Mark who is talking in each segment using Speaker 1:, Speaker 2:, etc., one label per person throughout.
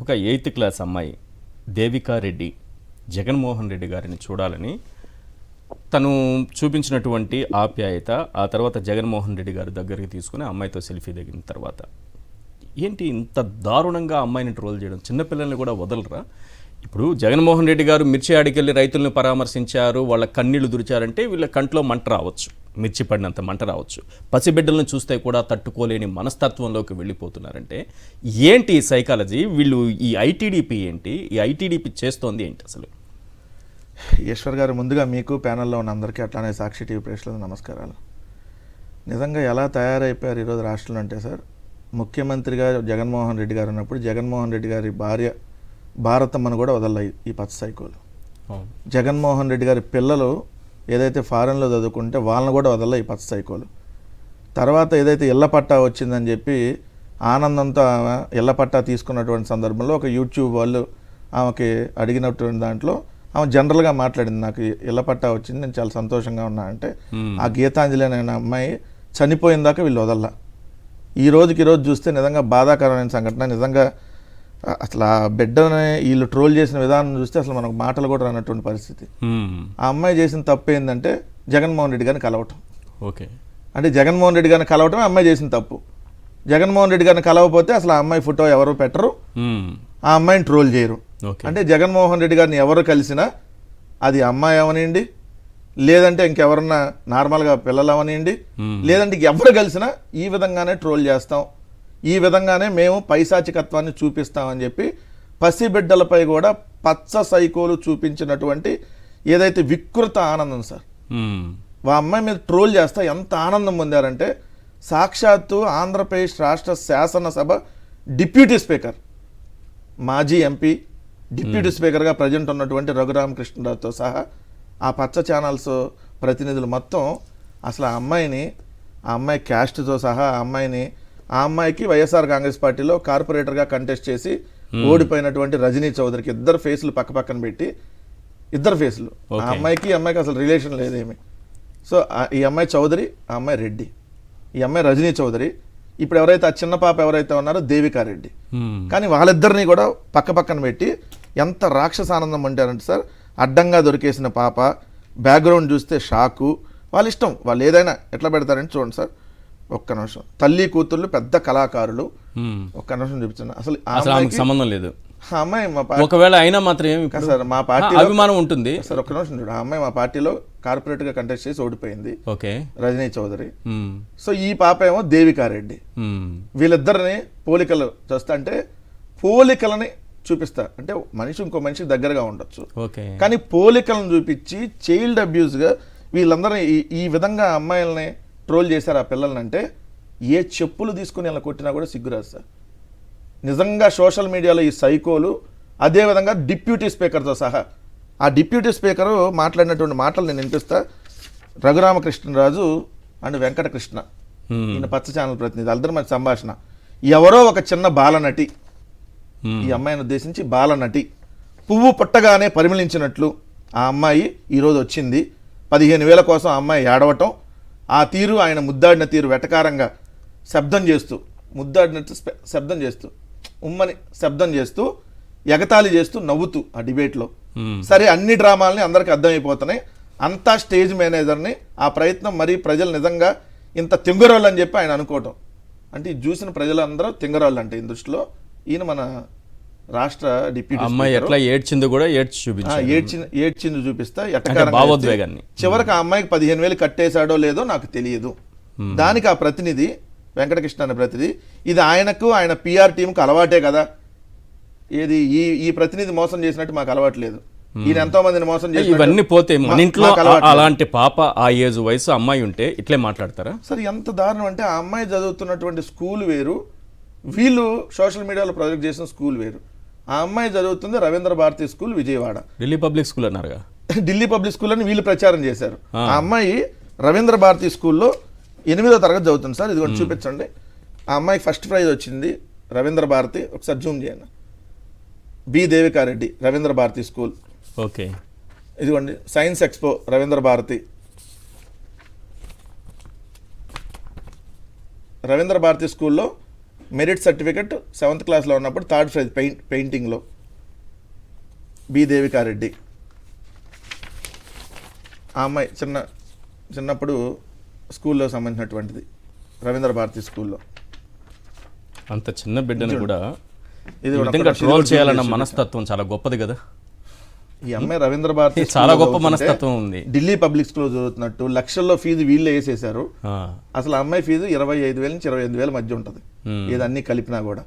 Speaker 1: ఒక 8th class అమ్మాయి దేవికా రెడ్డి జగన్మోహన్ రెడ్డి గారిని చూడాలని తను చూపించినటువంటి ఆప్యాయత, ఆ తర్వాత జగన్మోహన్ రెడ్డి గారి దగ్గరికి తీసుకుని అమ్మాయితో సెల్ఫీ దిగిన తర్వాత ఏంటి ఇంత దారుణంగా అమ్మాయిని ట్రోల్ చేయడం? చిన్నపిల్లల్ని కూడా వదలరా? ఇప్పుడు జగన్మోహన్ రెడ్డి గారు మిర్చి ఆడికెళ్ళి రైతులను పరామర్శించారు, వాళ్ళ కన్నీళ్లు దురిచారంటే వీళ్ళ కంట్లో మంట రావచ్చు, మిర్చి పడినంత మంట రావచ్చు. పసిబిడ్డలను చూస్తే కూడా తట్టుకోలేని మనస్తత్వంలోకి వెళ్ళిపోతున్నారంటే ఏంటి ఈ సైకాలజీ? వీళ్ళు ఈ ఐటీడీపీ ఏంటి? ఈ ఐటీడీపీ చేస్తోంది ఏంటి అసలు?
Speaker 2: ఈశ్వర్ గారు, ముందుగా మీకు ప్యానెల్లో ఉన్న అందరికీ అట్లానే సాక్షి టీవీ ప్రేక్షకులకు నమస్కారాలు. నిజంగా ఎలా తయారైపోయారు ఈరోజు రాష్ట్రంలో అంటే సార్, ముఖ్యమంత్రిగా జగన్మోహన్ రెడ్డి గారు ఉన్నప్పుడు జగన్మోహన్ రెడ్డి గారి భార్య భారతమ్మను కూడా వదలలేదు ఈ పచ్చ సైకోలు. జగన్మోహన్ రెడ్డి గారి పిల్లలు ఏదైతే ఫారెన్లో చదువుకుంటే వాళ్ళని కూడా వదలలే ఈ పచ్చ సైకోలు. తర్వాత ఏదైతే ఇళ్ల పట్టా వచ్చిందని చెప్పి ఆనందంతో ఆమె ఇళ్ల పట్టా తీసుకున్నటువంటి సందర్భంలో ఒక యూట్యూబ్ వాళ్ళు ఆమెకి అడిగినటువంటి దాంట్లో ఆమె జనరల్గా మాట్లాడింది, నాకు ఇళ్ల పట్టా వచ్చింది, నేను చాలా సంతోషంగా ఉన్నా అంటే, ఆ గీతాంజలి అనే అమ్మాయి చనిపోయిన దాకా వీళ్ళు వదల్లా. ఈ రోజు చూస్తే నిజంగా బాధాకరమైన సంఘటన. నిజంగా అసలు ఆ బిడ్డని వీళ్ళు ట్రోల్ చేసిన విధానం చూస్తే అసలు మనకు మాటలు కూడా రానటువంటి పరిస్థితి. ఆ అమ్మాయి చేసిన తప్పు ఏంటంటే జగన్మోహన్ రెడ్డి గారిని కలవటం.
Speaker 1: ఓకే,
Speaker 2: అంటే జగన్మోహన్ రెడ్డి గారిని కలవటమే అమ్మాయి చేసిన తప్పు. జగన్మోహన్ రెడ్డి గారిని కలవకపోతే అసలు ఆ అమ్మాయి ఫోటో ఎవరు పెట్టరు, ఆ అమ్మాయిని ట్రోల్ చేయరు. అంటే జగన్మోహన్ రెడ్డి గారిని ఎవరు కలిసినా అది అమ్మాయి అవనివ్వండి, లేదంటే ఇంకెవరన్నా నార్మల్గా పిల్లలు అవనివ్వండి, లేదంటే ఎవరు కలిసినా ఈ విధంగానే ట్రోల్ చేస్తాం, ఈ విధంగానే మేము పైశాచికత్వాన్ని చూపిస్తామని చెప్పి పసిబిడ్డలపై కూడా పచ్చ సైకోలు చూపించినటువంటి ఏదైతే వికృత ఆనందం సార్. ఆ అమ్మాయి మీద ట్రోల్ చేస్తా ఎంత ఆనందం పొందారంటే, సాక్షాత్తు ఆంధ్రప్రదేశ్ రాష్ట్ర శాసనసభ డిప్యూటీ స్పీకర్, మాజీ ఎంపీ, డిప్యూటీ స్పీకర్గా ప్రజెంట్ ఉన్నటువంటి రఘురామకృష్ణరావుతో సహా ఆ పచ్చ ఛానల్స్ ప్రతినిధులు మొత్తం అసలు ఆ అమ్మాయి క్యాస్ట్తో సహా ఆ అమ్మాయికి వైఎస్ఆర్ కాంగ్రెస్ పార్టీలో కార్పొరేటర్గా కంటెస్ట్ చేసి ఓడిపోయినటువంటి రజనీ చౌదరికి ఇద్దరు ఫేసులు పక్క పక్కన పెట్టి, ఇద్దరు ఫేసులు, ఆ అమ్మాయికి అసలు రిలేషన్ లేదేమి. సో ఈ అమ్మాయి చౌదరి, ఆ అమ్మాయి రెడ్డి, ఈ అమ్మాయి రజనీ చౌదరి, ఇప్పుడు ఎవరైతే ఆ చిన్న పాప ఎవరైతే ఉన్నారో దేవికా రెడ్డి. కానీ వాళ్ళిద్దరినీ కూడా పక్క పక్కన పెట్టి ఎంత రాక్షస ఆనందం అంటారంటే సార్, అడ్డంగా దొరికేసిన పాప, బ్యాక్గ్రౌండ్ చూస్తే షాకు, వాళ్ళ ఇష్టం, వాళ్ళు ఏదైనా ఎట్లా పెడతారని చూడండి సార్. ఒక్క నిమిషం, తల్లి కూతుళ్ళు పెద్ద కళాకారులు, ఒక్క నిమిషం చూపించండి. అసలు
Speaker 1: సంబంధం లేదు.
Speaker 2: ఆ అమ్మాయి మా పార్టీ,
Speaker 1: ఒకవేళ అయినా మాత్రం
Speaker 2: సార్ మా పార్టీ
Speaker 1: అభిమానం ఉంటుంది
Speaker 2: సార్. ఒక్క నిమిషం చూడు, ఆ అమ్మాయి మా పార్టీలో కార్పొరేట్ గా కంటెస్ట్ చేసి ఓడిపోయింది, రజనీ చౌదరి. సో ఈ పాప ఏమో దేవికా రెడ్డి. వీళ్ళిద్దరిని పోలికలు చూస్తా అంటే, పోలికలని చూపిస్తా అంటే మనిషి ఇంకో మనిషి దగ్గరగా ఉండొచ్చు, కానీ పోలికలను చూపించి చైల్డ్ అబ్యూస్ గా వీళ్ళందరూ ఈ విధంగా అమ్మాయిలని ట్రోల్ చేశారు ఆ పిల్లల్ని. అంటే ఏ చెప్పులు తీసుకుని ఇలా కొట్టినా కూడా సిగ్గురాదు సార్. నిజంగా సోషల్ మీడియాలో ఈ సైకోలు, అదేవిధంగా డిప్యూటీ స్పీకర్తో సహా, ఆ డిప్యూటీ స్పీకరు మాట్లాడినటువంటి మాటలు నేను వినిపిస్తా. రఘురామకృష్ణరాజు అండ్ వెంకటకృష్ణ, ఈయన పచ్చ ఛానల్ ప్రతినిధి, అందరూ మంచి సంభాషణ. ఎవరో ఒక చిన్న బాలనటి, ఈ అమ్మాయిని ఉద్దేశించి బాలనటి, పువ్వు పుట్టగానే పరిమళించినట్లు ఆ అమ్మాయి ఈరోజు వచ్చింది. 15,000 కోసం ఆ అమ్మాయి ఏడవటం, ఆ తీరు, ఆయన ముద్దాడిన తీరు, వెటకారంగా శబ్దం చేస్తూ, ముద్దాడినట్టు శబ్దం చేస్తూ, ఉమ్మని శబ్దం చేస్తూ, ఎగతాళి చేస్తూ, నవ్వుతూ ఆ డిబేట్లో. సరే, అన్ని డ్రామాలని అందరికీ అర్థమైపోతున్నాయి, అంతా స్టేజ్ మేనేజర్ని, ఆ ప్రయత్నం మరీ ప్రజలు నిజంగా ఇంత తింగరోళ్ళు అని చెప్పి ఆయన అనుకోవటం. అంటే ఇది చూసిన ప్రజలందరూ తింగరోళ్ళు అంటే ఈ దృష్టిలో. ఈయన మన రాష్ట్ర డిప్యూటీ
Speaker 1: అమ్మాయి ఎట్లా ఏడ్చింది కూడా
Speaker 2: ఏడ్చింది చూపిస్తా ఎట్టకారంగా. చివరికి ఆ అమ్మాయికి 15,000 కట్టేశాడో లేదో నాకు తెలియదు. దానికి ఆ ప్రతినిధి, వెంకటకృష్ణ అనే ప్రతినిధి, ఇది ఆయనకు ఆయన పిఆర్ టీంకు అలవాటే కదా, ఏది ఈ ప్రతినిధి మోసం చేసినట్టు మాకు అలవాట్లేదు, ఈయన ఎంతో మందిని మోసం చేసి.
Speaker 1: ఇవన్నీ పోతే మన ఇంట్లో అలాంటి పాప, ఆ ఏజ్ వయసు అమ్మాయి ఉంటే ఇట్లే మాట్లాడతారా
Speaker 2: సార్? ఎంత దారుణం అంటే, ఆ అమ్మాయి చదువుతున్నటువంటి స్కూల్ వేరు, వీళ్ళు సోషల్ మీడియాలో ప్రొజెక్ట్ చేసిన స్కూల్ వేరు. ఆ అమ్మాయి చదువుతుంది Ravindra Bharati school, Vijayawada.
Speaker 1: Delhi public school అన్నారుగా,
Speaker 2: ఢిల్లీ పబ్లిక్ స్కూల్ అని వీళ్ళు ప్రచారం చేశారు. ఆ అమ్మాయి రవీంద్ర భారతి స్కూల్లో 8వ తరగతి చదువుతుంది సార్. ఇది కూడా చూపించండి. ఆ అమ్మాయికి ఫస్ట్ ప్రైజ్ వచ్చింది రవీంద్ర భారతి. ఒకసారి జూమ్ చేయండి. B Devika Reddy, Ravindra Bharati school.
Speaker 1: Okay,
Speaker 2: ఇదిగోండి సైన్స్ ఎక్స్పో, రవీంద్ర భారతి. రవీంద్ర భారతి స్కూల్లో మెరిట్ సర్టిఫికెట్ 7th క్లాస్లో ఉన్నప్పుడు 3rd ప్రైజ్ పెయింటింగ్లో బి దేవికారెడ్డి. ఆ అమ్మాయి చిన్నప్పుడు స్కూల్లో సంబంధించినటువంటిది, రవీంద్ర భారతి స్కూల్లో.
Speaker 1: అంత చిన్న బిడ్డను కూడా
Speaker 2: ఇది
Speaker 1: ఈ విధంగా ట్రోల్ చేయాలన్న మనస్తత్వం చాలా గొప్పది కదా.
Speaker 2: ఈ అమ్మాయి రవీంద్ర భారతి
Speaker 1: చాలా గొప్ప మనస్తత్వం ఉంది.
Speaker 2: ఢిల్లీ పబ్లిక్ స్కూల్లో చదువుతున్నట్టు లక్షల్లో ఫీజు వీళ్ళే వేసేశారు.
Speaker 1: ఆ,
Speaker 2: అసలు ఆ అమ్మాయి ఫీజు 25,000 నుంచి 28,000 మధ్య ఉంటుంది. ఇదన్నీ కలిపినా కూడా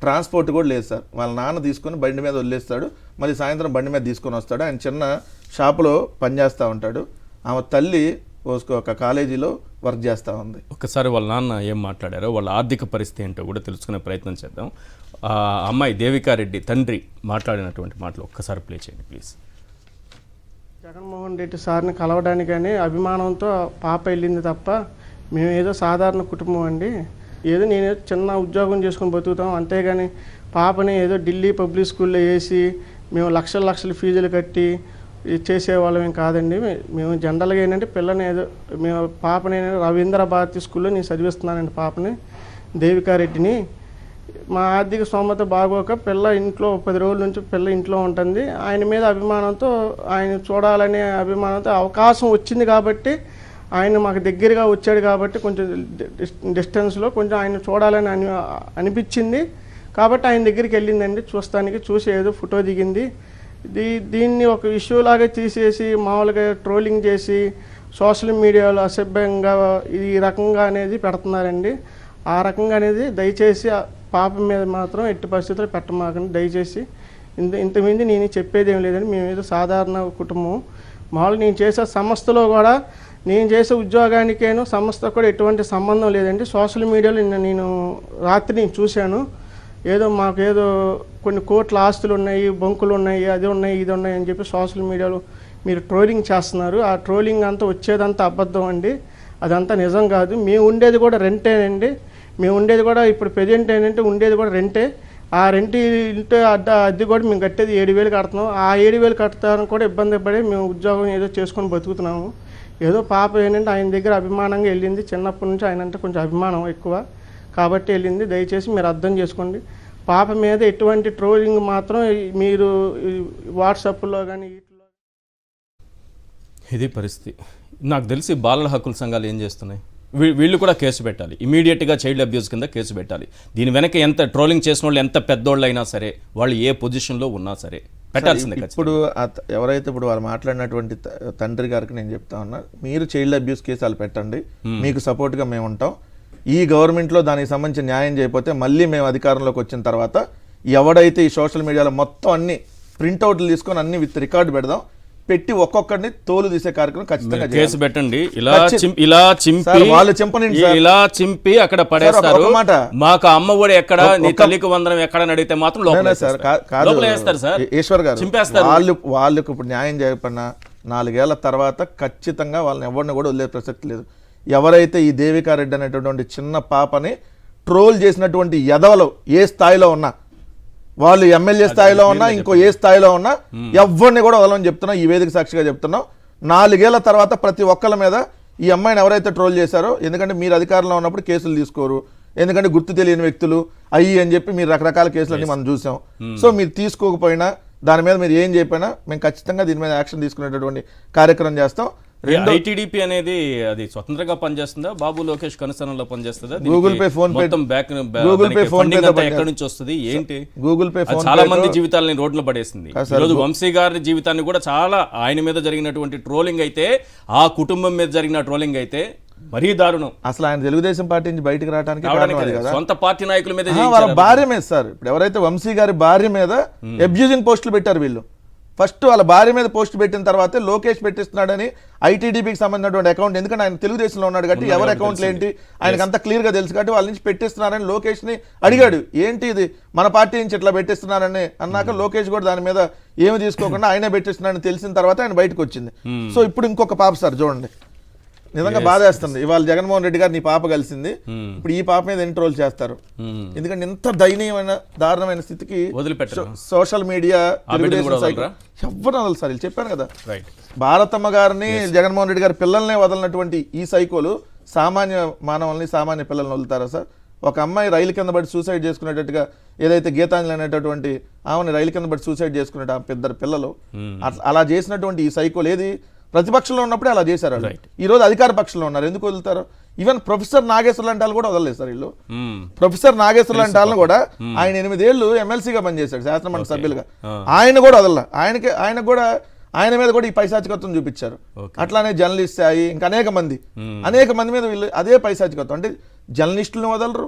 Speaker 2: ట్రాన్స్పోర్ట్ కూడా లేదు సార్. వాళ్ళ నాన్న తీసుకొని బండి మీద వదిలేస్తాడు, మళ్ళీ సాయంత్రం బండి మీద తీసుకొని వస్తాడు. ఆయన చిన్న షాపులో పనిచేస్తూ ఉంటాడు. ఆమె తల్లి ఒక కాలేజీలో వర్క్ చేస్తూ ఉంది.
Speaker 1: ఒక్కసారి వాళ్ళ నాన్న ఏం మాట్లాడారో, వాళ్ళ ఆర్థిక పరిస్థితి ఏంటో కూడా తెలుసుకునే ప్రయత్నం చేద్దాం. ఆ అమ్మాయి దేవికారెడ్డి తండ్రి మాట్లాడినటువంటి మాటలు ఒక్కసారి ప్లే చేయండి ప్లీజ్.
Speaker 3: జగన్మోహన్ రెడ్డి సార్ని కలవడానికని అభిమానంతో పాప వెళ్ళింది తప్ప మేము ఏదో సాధారణ కుటుంబం అండి, ఏదో నేను చిన్న ఉద్యోగం చేసుకొని బతుకుతాం, అంతేగాని పాపని ఏదో ఢిల్లీ పబ్లిక్ స్కూల్లో వేసి మేము లక్షల ఫీజులు కట్టి చేసేవాళ్ళం ఏం కాదండి. మేము జనరల్గా ఏంటంటే పిల్లని ఏదో మేము పాపని రవీంద్ర భారతి స్కూల్లో నేను చదివిస్తున్నానండి పాపని దేవికారెడ్డిని. మా ఆర్థిక స్తోమత బాగోక పిల్ల ఇంట్లో 10 రోజుల నుంచి పిల్ల ఇంట్లో ఉంటుంది. ఆయన మీద అభిమానంతో, ఆయన చూడాలనే అభిమానంతో అవకాశం వచ్చింది కాబట్టి, ఆయన మాకు దగ్గరగా వచ్చాడు కాబట్టి కొంచెం డిస్టెన్స్లో కొంచెం ఆయన చూడాలని అనిపించింది కాబట్టి ఆయన దగ్గరికి వెళ్ళిందండి చూస్తానికి. చూసి ఏదో ఫోటో దిగింది. దీన్ని ఒక ఇష్యూ లాగా తీసేసి మామూలుగా ట్రోలింగ్ చేసి సోషల్ మీడియాలో అసభ్యంగా ఈ రకంగా అనేది పెడుతున్నారండి. ఆ రకంగా అనేది దయచేసి పాప మీద మాత్రం ఎట్టి పరిస్థితుల్లో పెట్టమాకండి దయచేసి. ఇంతమంది నేను చెప్పేది ఏం లేదండి, మేము ఏదో సాధారణ కుటుంబం. మామూలు నేను చేసే సంస్థలో కూడా, నేను చేసే ఉద్యోగానికేను సంస్థ కూడా ఎటువంటి సంబంధం లేదండి. సోషల్ మీడియాలో నేను రాత్రి నేను చూశాను, ఏదో మాకు ఏదో కొన్ని కోట్ల ఆస్తులు ఉన్నాయి, బంకులు ఉన్నాయి, అది ఉన్నాయి ఇది ఉన్నాయి అని చెప్పి సోషల్ మీడియాలో మీరు ట్రోలింగ్ చేస్తున్నారు. ఆ ట్రోలింగ్ అంతా వచ్చేదంతా అబద్ధం అండి, అదంతా నిజం కాదు. మేము ఉండేది కూడా రెంటేనండి. మేము ఉండేది కూడా ఇప్పుడు ప్రెజెంట్ ఏంటంటే ఉండేది కూడా రెంటే. ఆ రెంట్ ఇంటి అద్దె కూడా మేము కట్టేది 7,000 కడుతున్నాం. ఆ 7,000 కడతానికి కూడా ఇబ్బంది పడి మేము ఉద్యోగం ఏదో చేసుకొని బతుకుతున్నాము. ఏదో పాప ఏంటంటే ఆయన దగ్గర అభిమానంగా వెళ్ళింది, చిన్నప్పటి నుంచి ఆయన అంటే కొంచెం అభిమానం ఎక్కువ కాబట్టి వెళ్ళింది. దయచేసి మీరు అర్థం చేసుకోండి. పాప మీద ఎటువంటి ట్రోలింగ్ మాత్రం మీరు వాట్సాప్లో కానీ వీటిలో.
Speaker 1: ఇది పరిస్థితి. నాకు తెలిసి బాలల హక్కుల సంఘాలు ఏం చేస్తున్నాయి, వీళ్ళు కూడా కేసు పెట్టాలి, ఇమీడియట్గా చైల్డ్ అబ్యూస్ కింద కేసు పెట్టాలి. దీని వెనక ఎంత ట్రోలింగ్ చేసిన వాళ్ళు ఎంత పెద్దోళ్ళు అయినా సరే, వాళ్ళు ఏ పొజిషన్లో ఉన్నా సరే పెట్టాల్సిందే.
Speaker 2: ఇప్పుడు ఎవరైతే ఇప్పుడు వాళ్ళు మాట్లాడినటువంటి తండ్రి గారికి నేను చెప్తా ఉన్నా, మీరు చైల్డ్ అబ్యూస్ కేసులు పెట్టండి, మీకు సపోర్ట్గా మేము ఉంటాం. ఈ గవర్నమెంట్లో దానికి సంబంధించి న్యాయం చేయకపోతే మళ్ళీ మేము అధికారంలోకి వచ్చిన తర్వాత ఎవడైతే ఈ సోషల్ మీడియాలో మొత్తం అన్ని ప్రింట్అవుట్లు తీసుకొని అన్ని విత్ రికార్డు పెడదాం, పెట్టి ఒక్కొక్కడిని తోలు తీసే కార్యక్రమం ఖచ్చితంగా
Speaker 1: కేసు పెట్టండి. ఇలా చింపి అక్కడ పడేస్తారు. మాకు అమ్మ ఒడి ఎక్కడ, నీ తల్లికి వందనం ఎక్కడ అడిగితే మాత్రం లోపలేస్తారు సార్,
Speaker 2: ఈశ్వర్ గారు.
Speaker 1: చింపేస్తారు.
Speaker 2: వాళ్ళకు ఇప్పుడు న్యాయం చేయకపోయినా 4 ఏళ్ల తర్వాత ఖచ్చితంగా వాళ్ళని ఎవరిని కూడా వదిలే ప్రసక్తి లేదు. ఎవరైతే ఈ దేవికారెడ్డి అనేటటువంటి చిన్న పాపని ట్రోల్ చేసినటువంటి ఎదవలు ఏ స్థాయిలో ఉన్నా, వాళ్ళు ఎమ్మెల్యే స్థాయిలో ఉన్నా ఇంకో ఏ స్థాయిలో ఉన్నా, ఎవరిని కూడా వదలని చెప్తున్నాం, ఈ వేదిక సాక్షిగా చెప్తున్నాం. 4 ఏళ్ల తర్వాత ప్రతి ఒక్కళ్ళ మీద ఈ అమ్మాయిని ఎవరైతే ట్రోల్ చేశారో, ఎందుకంటే మీరు అధికారంలో ఉన్నప్పుడు కేసులు తీసుకోరు, ఎందుకంటే గుర్తు తెలియని వ్యక్తులు అయ్యి అని చెప్పి మీరు రకరకాల కేసులన్నీ మనం చూసాం. సో మీరు తీసుకోకపోయినా, దాని మీద మీరు ఏం చెప్పినా మేము ఖచ్చితంగా దీని మీద యాక్షన్ తీసుకునేటటువంటి కార్యక్రమం చేస్తాం.
Speaker 1: ఐటీడీపీ అనేది అది స్వతంత్రంగా పనిచేస్తుందా, బాబు లోకేష్ కనుసరణలో పనిచేస్తుందా?
Speaker 2: Google pay, phone pay,
Speaker 1: Google pay, phone pay ఎక్కడి నుంచి వస్తుంది ఏంటి?
Speaker 2: గూగుల్ పే
Speaker 1: చాలా మంది జీవితాలని రోడ్లు పడేసింది. ఈరోజు వంశీ గారి జీవితాన్ని కూడా చాలా, ఆయన మీద జరిగినటువంటి ట్రోలింగ్ అయితే, ఆ కుటుంబం మీద జరిగిన ట్రోలింగ్ అయితే మరీ దారుణం.
Speaker 2: అసలు ఆయన తెలుగుదేశం పార్టీ నుంచి బయటకు రావడానికి
Speaker 1: సొంత పార్టీ నాయకుల మీద,
Speaker 2: వాళ్ళ భార్య మీద సార్, ఇప్పుడు ఎవరైతే వంశీ గారి భార్య మీద అబ్యూజింగ్ పోస్టులు పెట్టారు వీళ్ళు, ఫస్ట్ వాళ్ళ భార్య మీద పోస్ట్ పెట్టిన తర్వాత లోకేష్ పెట్టిస్తున్నాడని ఐటీడీపీకి సంబంధించినటువంటి అకౌంట్, ఎందుకంటే ఆయన తెలుగుదేశంలో ఉన్నాడు కాబట్టి ఎవరి అకౌంట్లు ఏంటి ఆయనకు అంతా క్లియర్గా తెలుసు కాబట్టి వాళ్ళ నుంచి పెట్టిస్తున్నారని లోకేష్ని అడిగాడు. ఏంటి ఇది మన పార్టీ నుంచి ఇట్లా పెట్టిస్తున్నారని అన్నాక లోకేష్ కూడా దాని మీద ఏమి తీసుకోకుండా ఆయనే పెట్టిస్తున్నారని తెలిసిన తర్వాత ఆయన బయటకు వచ్చింది. సో ఇప్పుడు ఇంకొక పాప సార్ చూడండి, నిజంగా బాధేస్తుంది. ఇవాళ జగన్మోహన్ రెడ్డి గారు నీ పాప కలిసింది, ఇప్పుడు ఈ పాప మీద ఎన్ని ట్రోల్ చేస్తారు? ఎందుకంటే ఇంత దయనీయమైన దారుణమైన స్థితికి సోషల్ మీడియా ఎవరు వదలరు సార్. చెప్పాను కదా, భారతమ్మ గారిని జగన్మోహన్ రెడ్డి గారి పిల్లల్నే వదలనటువంటి ఈ సైకోలు సామాన్య మానవుల్ని, సామాన్య పిల్లల్ని వదులుతారా సార్? ఒక అమ్మాయి రైలు కింద పడి సూసైడ్ చేసుకునేటట్టుగా ఏదైతే గీతాంజలి అనేటటువంటి ఆమెను రైలు కింద పడి సూసైడ్ చేసుకునేట ఆ ఇద్దరు పిల్లలు అలా చేసినటువంటి ఈ సైకోలు ఏది ప్రతిపక్షంలో ఉన్నప్పుడే అలా చేశారు వాళ్ళు. ఈ రోజు అధికార పక్షంలో ఉన్నారు, ఎందుకు వదులుతారు? ఈవెన్ ప్రొఫెసర్ నాగేశ్వర లాంటి వాళ్ళు కూడా వదలలేదు సార్ వీళ్ళు. ప్రొఫెసర్ నాగేశ్వర లాంటి వాళ్ళని కూడా ఆయన 8 ఏళ్ళు ఎమ్మెల్సీగా పనిచేశాడు, శాసనమండలి సభ్యులుగా. ఆయన కూడా వదల, ఆయన కూడా ఆయన మీద కూడా ఈ పైశాచికత్వం చూపించారు. అట్లానే జర్నలిస్ట్ అయ్యి ఇంకా అనేక మంది మీద వీళ్ళు అదే పైశాచికత్వం. అంటే జర్నలిస్టులను వదలరు,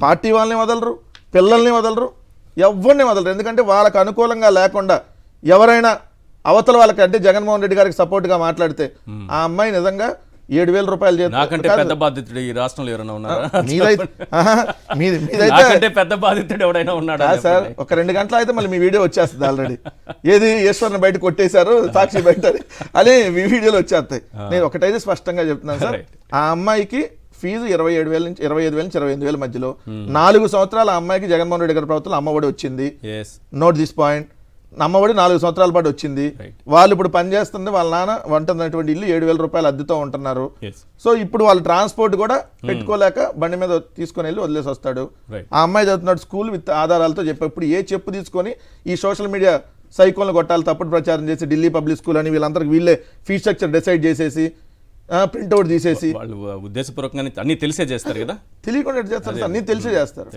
Speaker 2: పార్టీ వాళ్ళని వదలరు, పిల్లల్ని వదలరు, ఎవరిని వదలరు. ఎందుకంటే వాళ్ళకు అనుకూలంగా లేకుండా ఎవరైనా అవతల వాళ్ళకి అంటే జగన్మోహన్ రెడ్డి గారికి సపోర్ట్గా మాట్లాడితే ఆ అమ్మాయి నిజంగా 7,000 రూపాయలు
Speaker 1: నాకంటే పెద్ద బాధితుడు ఈ రాష్ట్రంలో ఎవరైనా ఉన్నారా?
Speaker 2: మీదైతే
Speaker 1: నాకంటే పెద్ద బాధితుడు ఎవరైనా ఉన్నాడా
Speaker 2: సార్? ఒక 2 గంటలు అయితే మళ్ళీ మీ వీడియో వచ్చేస్తుంది ఆల్రెడీ. ఏది ఈశ్వర్ని బయట కొట్టేశారు, సాక్షి బయట అని మీ వీడియోలో వచ్చేస్తాయి. నేను ఒకటైతే స్పష్టంగా చెప్తున్నాను సార్, ఆ అమ్మాయికి ఫీజు 27,000 నుంచి 25,000 నుంచి 28,000 మధ్యలో 4 సంవత్సరాలు ఆ అమ్మాయికి జగన్మోహన్ రెడ్డి గారి ప్రభుత్వంలో అమ్మఒడి వచ్చింది. Note this point. అమ్మఒడి 4 సంవత్సరాల పాటు వచ్చింది. వాళ్ళు ఇప్పుడు పనిచేస్తుంది, వాళ్ళ నాన్న వంటున్నటువంటి ఇల్లు 7,000 రూపాయలు అద్దెతో ఉంటున్నారు. సో ఇప్పుడు వాళ్ళు ట్రాన్స్పోర్ట్ కూడా పెట్టుకోలేక బండి మీద తీసుకొని వెళ్ళి వదిలేసి వస్తాడు. ఆ అమ్మాయి చదువుతున్నాడు స్కూల్ విత్ ఆధారాలతో చెప్పేప్పుడు ఏ చెప్పు తీసుకొని ఈ సోషల్ మీడియా సైకోల్ని కొట్టాలి, తప్పుడు ప్రచారం చేసి ఢిల్లీ పబ్లిక్ స్కూల్ అని వీళ్ళందరికీ వీళ్ళే ఫీ స్ట్రక్చర్ డిసైడ్ చేసేసి ప్రింట్అవుట్ తీసేసి
Speaker 1: వాళ్ళు ఉద్దేశపూర్వకంగా అన్ని తెలిసే చేస్తారు కదా,
Speaker 2: తెలియకుండా చేస్తారు, అన్ని తెలిసే చేస్తారు.